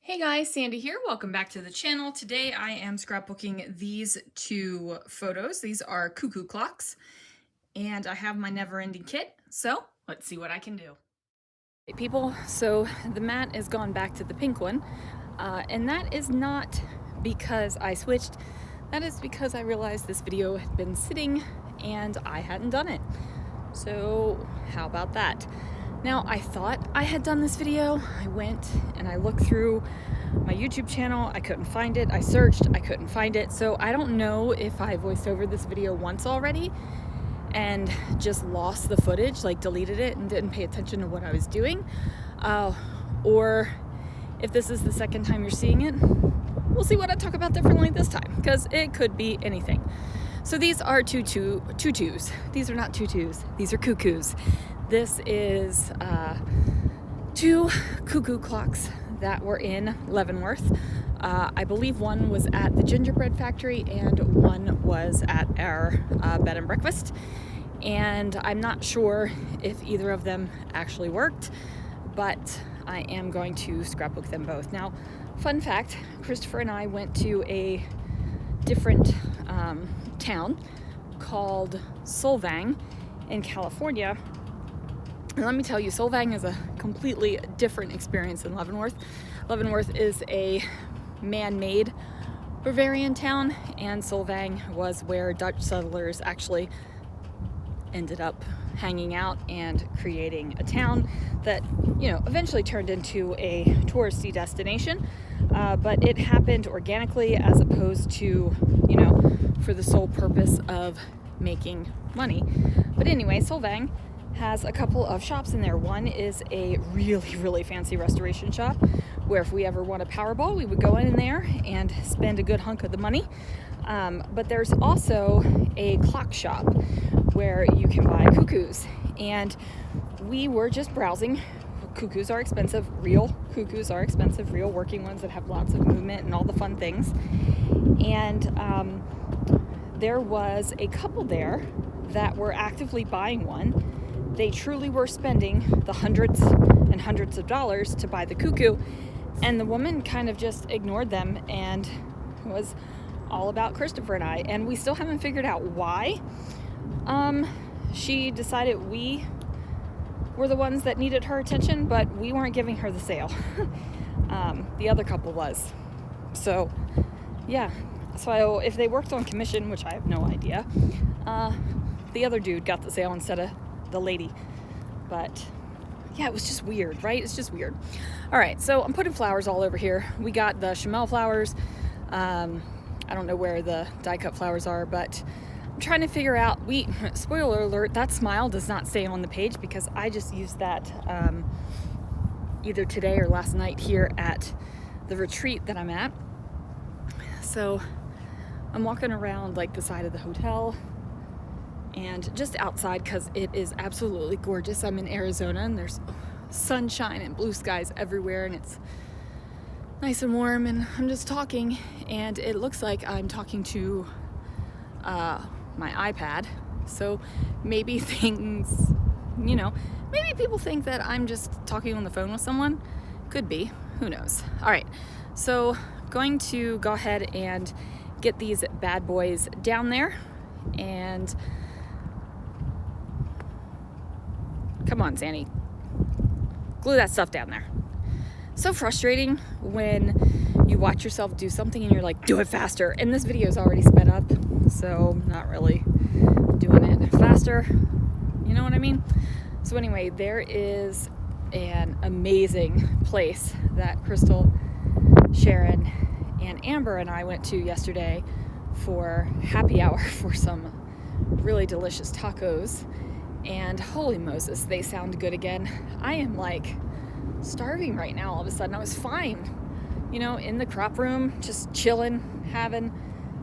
Hey guys, Sandy here. Welcome back to the channel. Today I am scrapbooking these two photos. These are cuckoo clocks, and I have my never-ending kit, so let's see what I can do. Hey people, so the mat is gone back to the pink one, and that is not because I switched. That is because I realized this video had been sitting and I hadn't done it. So how about that? Now, I thought I had done this video. I went and I looked through my YouTube channel. I couldn't find it. I searched, I couldn't find it. So I don't know if I voiced over this video once already and just lost the footage, like deleted it and didn't pay attention to what I was doing. Or if this is the second time you're seeing it, we'll see what I talk about differently this time, because it could be anything. So these are tutus. These are not tutus, these are cuckoos. This is two cuckoo clocks that were in Leavenworth. I believe one was at the gingerbread factory and one was at our bed and breakfast. And I'm not sure if either of them actually worked, but I am going to scrapbook them both. Now, fun fact, Christopher and I went to a different town called Solvang in California. And let me tell you, Solvang is a completely different experience than Leavenworth. Leavenworth is a man-made Bavarian town, and Solvang was where Dutch settlers actually ended up hanging out and creating a town that, you know, eventually turned into a touristy destination. But it happened organically as opposed to, you know, for the sole purpose of making money. But anyway, Solvang has a couple of shops in there. One is a really fancy restoration shop where if we ever won a Powerball, we would go in there and spend a good hunk of the money. But there's also a clock shop where you can buy cuckoos. And we were just browsing. Cuckoos are expensive, real cuckoos are expensive, real working ones that have lots of movement and all the fun things. And there was a couple there that were actively buying one. They truly were spending the hundreds and hundreds of dollars to buy the cuckoo, and the woman kind of just ignored them and was all about Christopher and I, and we still haven't figured out why. She decided we were the ones that needed her attention, but we weren't giving her the sale. The other couple was. So yeah, so if they worked on commission, which I have no idea, the other dude got the sale instead of the lady. But yeah, it was just weird, right? It's just weird. All right, so I'm putting flowers all over here. We got the chamel flowers. I don't know where the die cut flowers are, but I'm trying to figure out, spoiler alert, that smile does not stay on the page because I just used that either today or last night here at the retreat that I'm at. So I'm walking around like the side of the hotel and just outside because it is absolutely gorgeous. I'm in Arizona and there's sunshine and blue skies everywhere and it's nice and warm, and I'm just talking and it looks like I'm talking to my iPad. So maybe things, you know, maybe people think that I'm just talking on the phone with someone. Could be, who knows. All right, so going to go ahead and get these bad boys down there. And come on, Sandy, glue that stuff down there. So frustrating when you watch yourself do something and you're like, do it faster. And this video is already sped up, so not really doing it faster. You know what I mean? So anyway, there is an amazing place that Crystal, Sharon, and Amber and I went to yesterday for happy hour for some really delicious tacos. And holy Moses, they sound good again. I am like starving right now all of a sudden. I was fine, you know, in the crop room, just chilling, having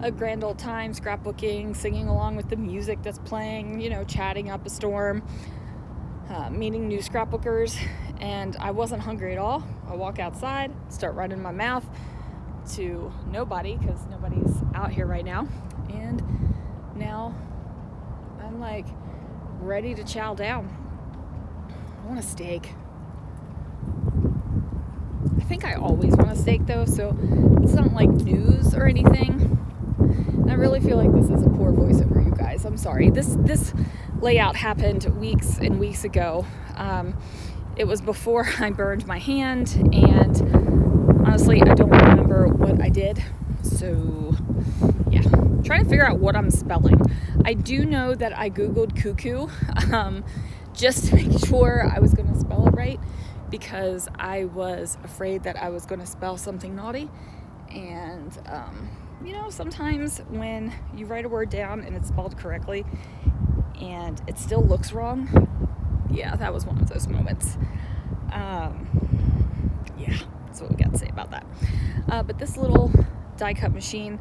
a grand old time, scrapbooking, singing along with the music that's playing, you know, chatting up a storm, meeting new scrapbookers, and I wasn't hungry at all. I walk outside, start running my mouth to nobody because nobody's out here right now, and now I'm like ready to chow down. I want a steak. I think I always want a steak though, so it's not like news or anything. And I really feel like this is a poor voiceover, you guys. I'm sorry. This layout happened weeks and weeks ago. It was before I burned my hand, and honestly, I don't remember what I did. So, yeah. Trying to figure out what I'm spelling. I do know that I Googled cuckoo just to make sure I was going to spell it right, because I was afraid that I was going to spell something naughty. And, you know, sometimes when you write a word down and it's spelled correctly and it still looks wrong, yeah, that was one of those moments. Yeah, that's what we got to say about that. But this little die cut machine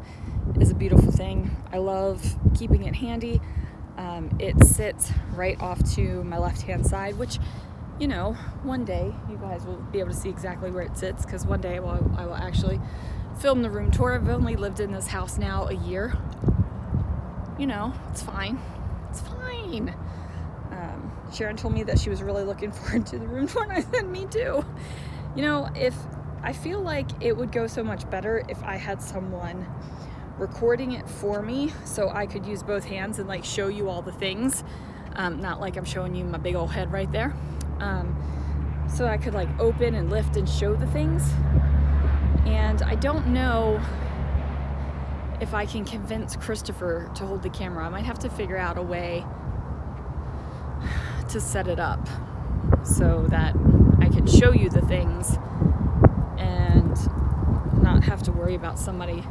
is a beautiful thing. I love keeping it handy. It sits right off to my left hand side, which, you know, one day you guys will be able to see exactly where it sits, because one day I will actually film the room tour. I've only lived in this house now a year. You know, it's fine. It's fine. Sharon told me that she was really looking forward to the room tour, and I said, me too. You know, I feel like it would go so much better if I had someone recording it for me, so I could use both hands and like show you all the things. Not like I'm showing you my big old head right there. So I could like open and lift and show the things. And I don't know if I can convince Christopher to hold the camera. I might have to figure out a way to set it up so that I can show you the things and not have to worry about somebody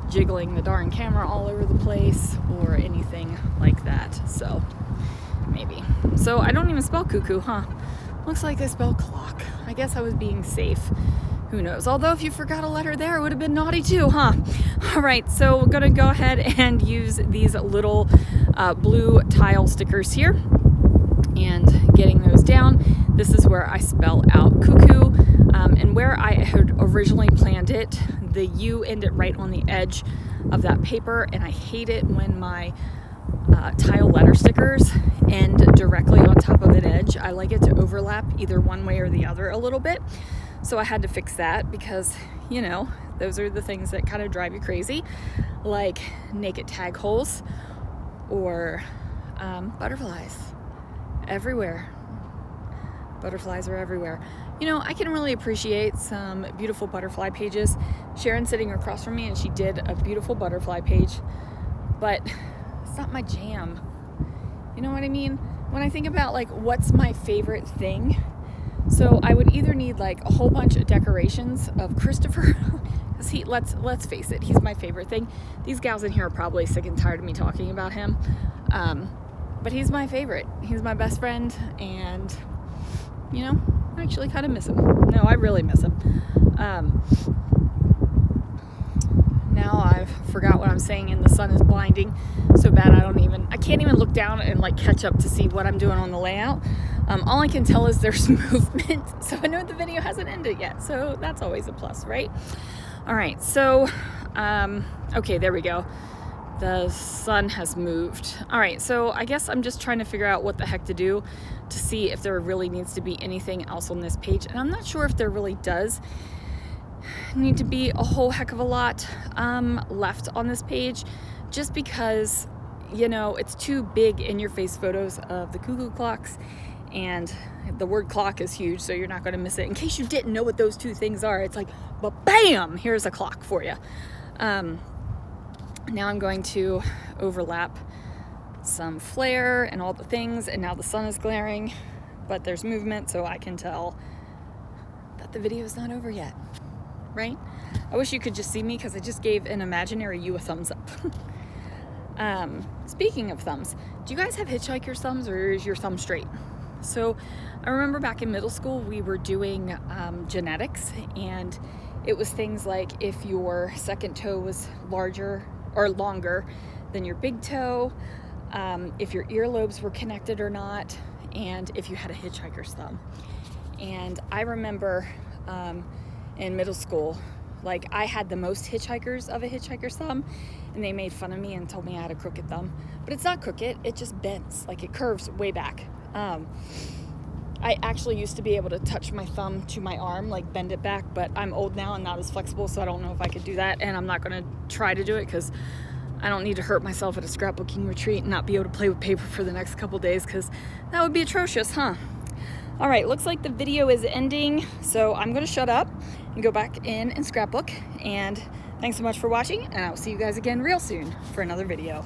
jiggling the darn camera all over the place or anything like that. So maybe. So I don't even spell cuckoo, huh? Looks like I spell clock. I guess I was being safe. Who knows? Although if you forgot a letter there, it would have been naughty too, huh? All right, so we're gonna go ahead and use these little blue tile stickers here and getting those down. This is where I spell out cuckoo, and where I had originally planned it, the U ended right on the edge of that paper, and I hate it when my tile letter stickers end directly on top of an edge. I like it to overlap either one way or the other a little bit. So I had to fix that because, you know, those are the things that kind of drive you crazy, like naked tag holes or butterflies everywhere. Butterflies are everywhere. You know, I can really appreciate some beautiful butterfly pages. Sharon's sitting across from me and she did a beautiful butterfly page, but it's not my jam. You know what I mean? When I think about like what's my favorite thing, so I would either need like a whole bunch of decorations of Christopher, because let's face it, he's my favorite thing. These gals in here are probably sick and tired of me talking about him, but he's my favorite. He's my best friend, and you know, I actually kind of miss him. No, I really miss him. Now I've forgot what I'm saying, and the sun is blinding so bad I can't even look down and like catch up to see what I'm doing on the layout. All I can tell is there's movement, so I know the video hasn't ended yet, so that's always a plus, right? All right, so okay, there we go. The sun has moved. All right, so I guess I'm just trying to figure out what the heck to do to see if there really needs to be anything else on this page, and I'm not sure if there really does need to be a whole heck of a lot left on this page, just because, you know, it's two big in-your-face photos of the cuckoo clocks, and the word clock is huge, so you're not going to miss it. In case you didn't know what those two things are, it's like, but bam, here's a clock for you. Now I'm going to overlap some flare and all the things, and now the sun is glaring, but there's movement, so I can tell that the video is not over yet, right? I wish you could just see me, because I just gave an imaginary you a thumbs up. Speaking of thumbs, do you guys have hitchhiker's thumbs, or is your thumb straight? So I remember back in middle school we were doing genetics, and it was things like if your second toe was larger or longer than your big toe, if your earlobes were connected or not, and if you had a hitchhiker's thumb. And I remember in middle school, like, I had the most hitchhikers of a hitchhiker's thumb, and they made fun of me and told me I had a crooked thumb. But it's not crooked, it just bends, like it curves way back. I actually used to be able to touch my thumb to my arm, like bend it back, but I'm old now and not as flexible, so I don't know if I could do that, and I'm not going to try to do it because I don't need to hurt myself at a scrapbooking retreat and not be able to play with paper for the next couple days, because that would be atrocious, huh? All right, looks like the video is ending, so I'm going to shut up and go back in and scrapbook, and thanks so much for watching, and I'll see you guys again real soon for another video.